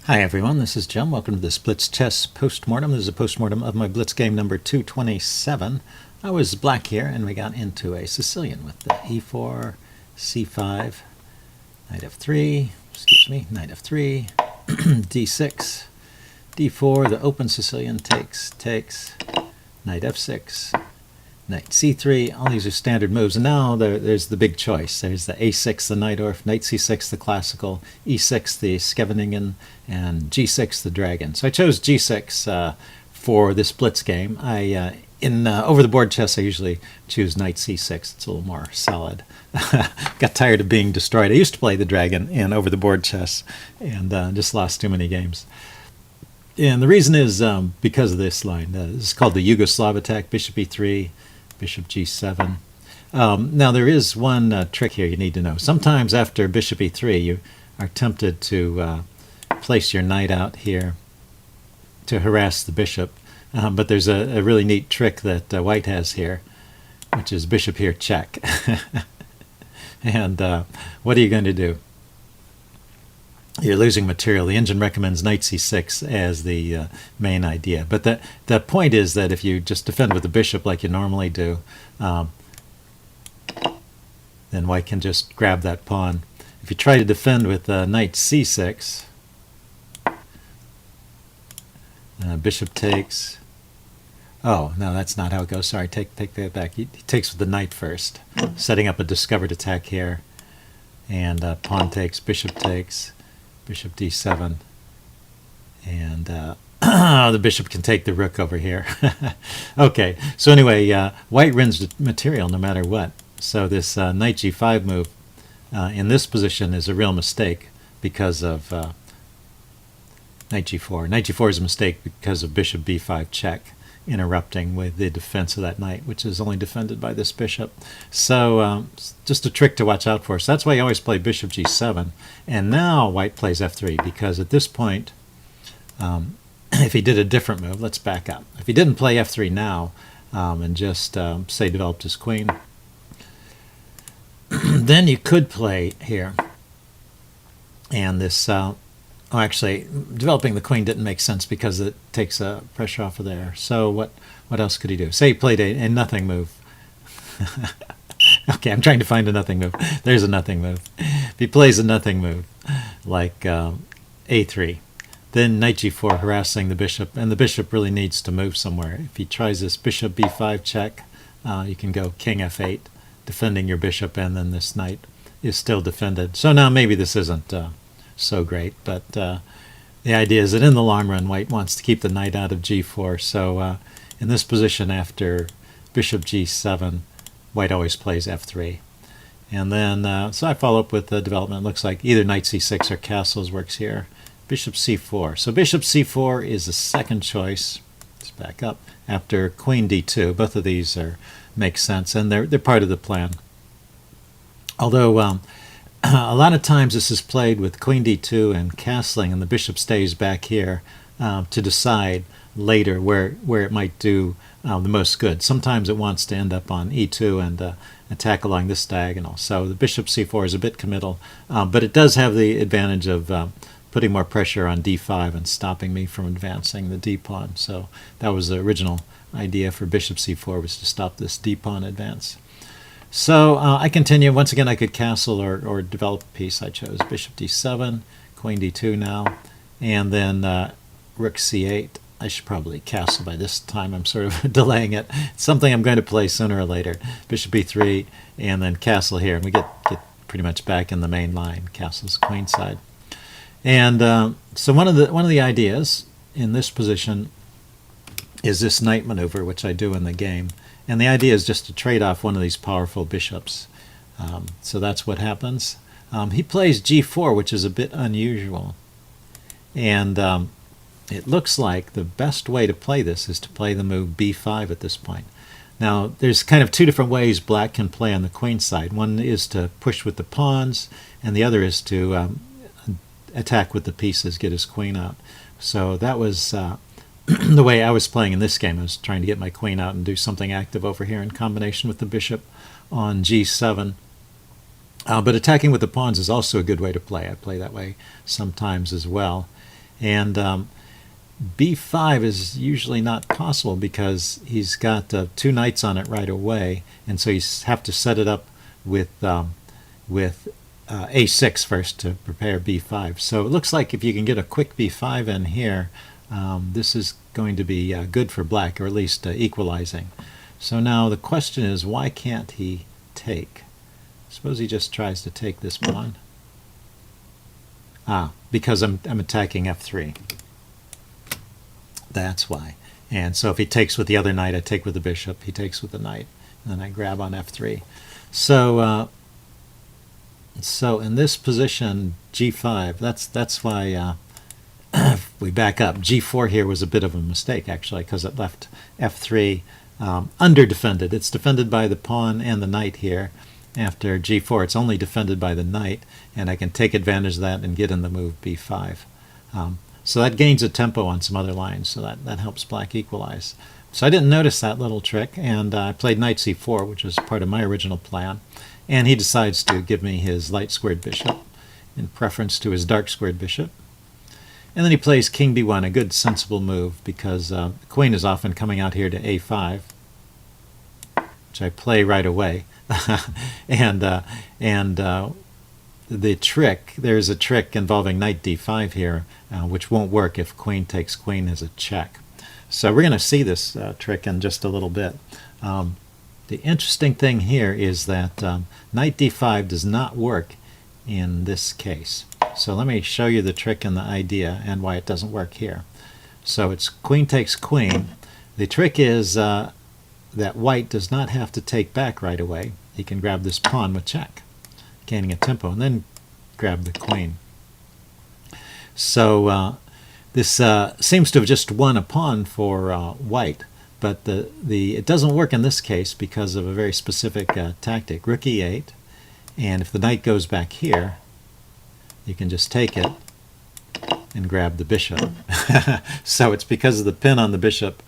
Hi everyone, this is Jim. Welcome to this Blitz chess postmortem. This is a postmortem of my Blitz game number 227. I was black here and we got into a Sicilian with the e4, c5, knight f3, knight f3, d6, d4, the open Sicilian takes, knight f6, knight c3. All these are standard moves, and now there's the big choice. There's the a6, the Najdorf, knight c6, the classical, e6, the Scheveningen, and g6, the dragon. So I chose g6 for this Blitz game. In over-the-board chess, I usually choose knight c6. It's a little more solid. Got tired of being destroyed. I used to play the dragon in over-the-board chess, and just lost too many games. And the reason is because of this line. This is called the Yugoslav attack, bishop e3, bishop g7. Now there is one trick here you need to know. Sometimes after bishop e3 you are tempted to place your knight out here to harass the bishop, but there's a really neat trick that white has here, which is bishop here check. And what are you going to do? You're losing material. The engine recommends knight c6 as the main idea. But the point is that if you just defend with the bishop like you normally do, then white can just grab that pawn. If you try to defend with knight c6, bishop takes. Oh, no, that's not how it goes. Sorry, take that back. He takes with the knight first, setting up a discovered attack here. And pawn takes, bishop takes. Bishop d7, and the bishop can take the rook over here. Okay, so anyway, white wins the material no matter what. So this knight g5 move in this position is a real mistake because of knight g4. Knight g4 is a mistake because of bishop b5 check, interrupting with the defense of that knight, which is only defended by this bishop. So just a trick to watch out for. So that's why you always play bishop g7. And now white plays f3, because at this point, if he did a different move, let's back up. If he didn't play f3 now and just, say, developed his queen, then you could play here. And this... Oh, actually, developing the queen didn't make sense because it takes pressure off of there. So what else could he do? Say he played a nothing move. Okay, I'm trying to find a nothing move. There's a nothing move. If he plays a nothing move, like a3, then knight g4 harassing the bishop, and the bishop really needs to move somewhere. If he tries this bishop b5 check, you can go king f8, defending your bishop, and then this knight is still defended. So now maybe this isn't... so great, but the idea is that in the long run white wants to keep the knight out of g4. So in this position after bishop g7, white always plays f3, and then so I follow up with the development. Looks like either knight c6 or castles works here. Bishop c4. So bishop c4 is the second choice. Let's back up. After queen d2, both of these make sense, and they're part of the plan. Although a lot of times this is played with queen d2 and castling, and the bishop stays back here to decide later where it might do the most good. Sometimes it wants to end up on e2 and attack along this diagonal. So the bishop c4 is a bit committal, but it does have the advantage of putting more pressure on d5 and stopping me from advancing the d-pawn. So that was the original idea for bishop c4, was to stop this d-pawn advance. So I continue. Once again, I could castle or develop a piece. I chose bishop d7, queen d2 now, and then rook c8. I should probably castle by this time. I'm sort of delaying it. It's something I'm going to play sooner or later. Bishop b3, and then castle here, and we get pretty much back in the main line. Castle's queen side. And so one of the ideas in this position is this knight maneuver, which I do in the game. And the idea is just to trade off one of these powerful bishops. So that's what happens. He plays g4, which is a bit unusual. And it looks like the best way to play this is to play the move b5 at this point. Now, there's kind of two different ways black can play on the queen side. One is to push with the pawns, and the other is to attack with the pieces, get his queen out. So that was... the way I was playing in this game. I was trying to get my queen out and do something active over here in combination with the bishop on g7. But attacking with the pawns is also a good way to play. I play that way sometimes as well. And b5 is usually not possible because he's got two knights on it right away, and so you have to set it up with a6 first to prepare b5. So it looks like if you can get a quick b5 in here, this is going to be good for black, or at least equalizing. So now the question is, why can't he take? Suppose he just tries to take this pawn. Because I'm attacking f3. That's why. And so if he takes with the other knight, I take with the bishop. He takes with the knight, and then I grab on f3. So so in this position, g5. That's why if we back up. g4 here was a bit of a mistake actually, because it left f3 under defended. It's defended by the pawn and the knight here. After g4, it's only defended by the knight, and I can take advantage of that and get in the move b5. So that gains a tempo on some other lines, so that helps black equalize. So I didn't notice that little trick, and I played knight c4, which was part of my original plan, and he decides to give me his light squared bishop in preference to his dark squared bishop. And then he plays king b1, a good sensible move, because the queen is often coming out here to a5, which I play right away. and the trick, there's a trick involving knight d5 here, which won't work if queen takes queen as a check. So we're going to see this trick in just a little bit. The interesting thing here is that knight d5 does not work in this case. So let me show you the trick and the idea and why it doesn't work here. So it's queen takes queen. The trick is that white does not have to take back right away. He can grab this pawn with check, gaining a tempo, and then grab the queen. So this seems to have just won a pawn for white, but it doesn't work in this case because of a very specific tactic. Rook e8, and if the knight goes back here, you can just take it and grab the bishop. So it's because of the pin on the bishop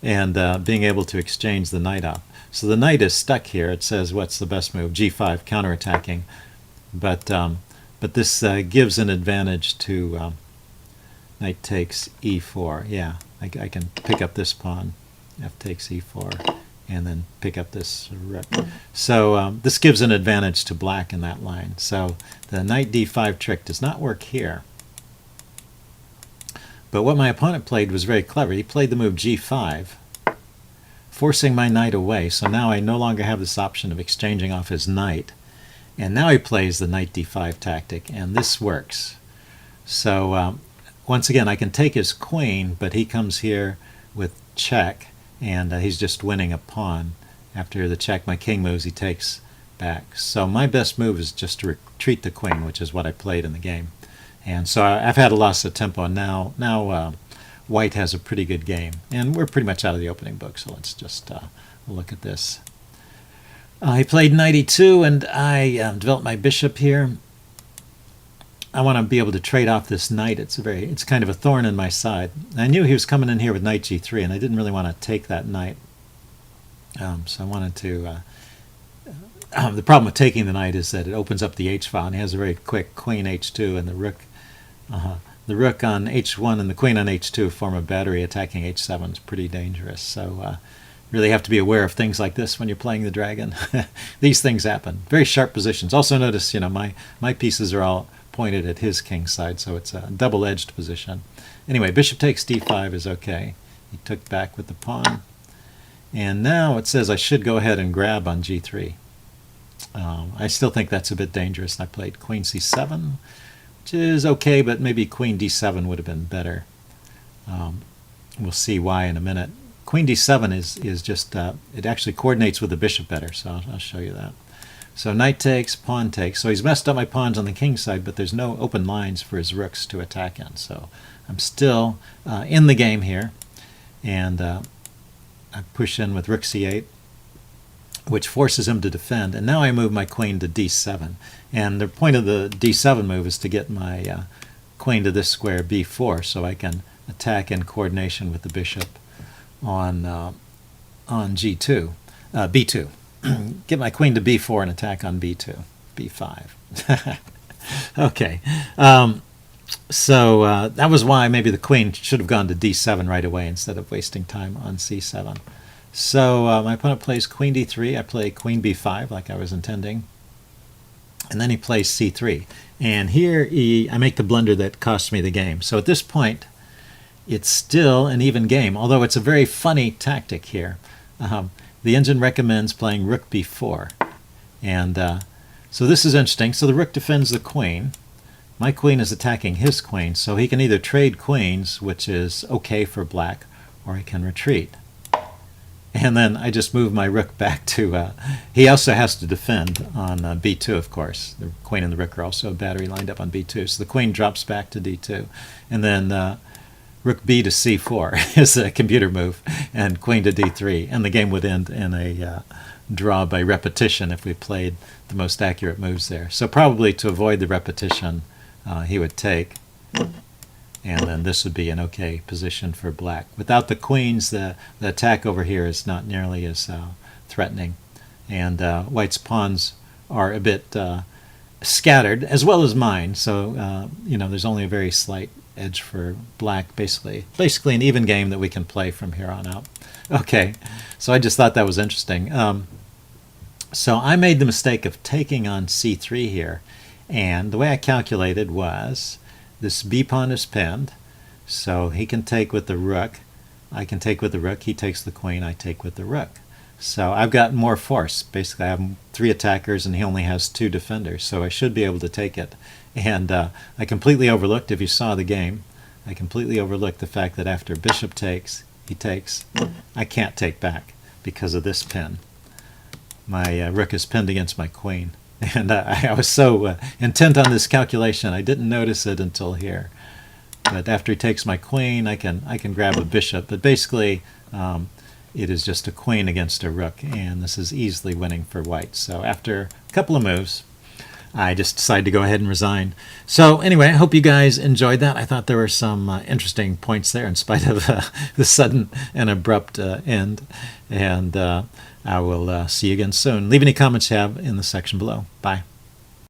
and being able to exchange the knight off. So the knight is stuck here. It says, what's the best move? g5, counterattacking. But this gives an advantage to knight takes e4. Yeah, I can pick up this pawn, f takes e4, and then pick up this rook. So this gives an advantage to black in that line. So the knight d5 trick does not work here. But what my opponent played was very clever. He played the move g5, forcing my knight away. So now I no longer have this option of exchanging off his knight. And now he plays the knight d5 tactic, and this works. So once again, I can take his queen, but he comes here with check, and he's just winning a pawn. After the check, my king moves, he takes back. So my best move is just to retreat the queen, which is what I played in the game. And so I've had a loss of tempo, and now white has a pretty good game. And we're pretty much out of the opening book, so let's just look at this. He played knight e2, and I developed my bishop here. I want to be able to trade off this knight. It's kind of a thorn in my side. I knew he was coming in here with knight g3, and I didn't really want to take that knight. So I wanted to... the problem with taking the knight is that it opens up the h file, and he has a very quick queen h2, and the rook on h1 and the queen on h2 form a battery attacking h7. Is pretty dangerous. So really have to be aware of things like this when you're playing the dragon. These things happen. Very sharp positions. Also notice, my pieces are all pointed at his king side, so it's a double-edged position. Anyway, bishop takes d5 is okay. He took back with the pawn. And now it says I should go ahead and grab on g3. I still think that's a bit dangerous. I played queen c7, which is okay, but maybe queen d7 would have been better. We'll see why in a minute. Queen d7 is just, it actually coordinates with the bishop better, so I'll show you that. So knight takes, pawn takes. So he's messed up my pawns on the king side, but there's no open lines for his rooks to attack in. So I'm still in the game here, and I push in with rook c8, which forces him to defend. And now I move my queen to d7. And the point of the d7 move is to get my queen to this square b4, so I can attack in coordination with the bishop on g2, b2. Get my queen to b4 and attack on b2, b5. Okay. So that was why maybe the queen should have gone to d7 right away instead of wasting time on c7. So my opponent plays queen d3. I play queen b5 like I was intending. And then he plays c3. And here I make the blunder that cost me the game. So at this point, it's still an even game, although it's a very funny tactic here. The engine recommends playing rook b4. And so this is interesting. So the rook defends the queen. My queen is attacking his queen, so he can either trade queens, which is okay for black, or he can retreat. And then I just move my rook back to... he also has to defend on b2, of course. The queen and the rook are also a battery lined up on b2. So the queen drops back to d2. And then rook b to c4 is a computer move, and queen to d3. And the game would end in a draw by repetition if we played the most accurate moves there. So probably to avoid the repetition, he would take, and then this would be an okay position for black. Without the queens, the attack over here is not nearly as threatening, and white's pawns are a bit scattered, as well as mine. So there's only a very slight edge for black. Basically an even game that we can play from here on out. Okay, so I just thought that was interesting. So I made the mistake of taking on c3 here. And the way I calculated was this b pawn is pinned, so he can take with the rook, I can take with the rook, he takes the queen, I take with the rook. So I've got more force. Basically I have 3 attackers and he only has 2 defenders, so I should be able to take it. And I completely overlooked, if you saw the game, I completely overlooked the fact that after bishop takes, he takes, I can't take back because of this pin. My rook is pinned against my queen. And I was so intent on this calculation, I didn't notice it until here. But after he takes my queen, I can grab a bishop. But basically, it is just a queen against a rook, and this is easily winning for white. So after a couple of moves, I just decided to go ahead and resign. So anyway, I hope you guys enjoyed that. I thought there were some interesting points there in spite of the sudden and abrupt end. And I will see you again soon. Leave any comments you have in the section below. Bye.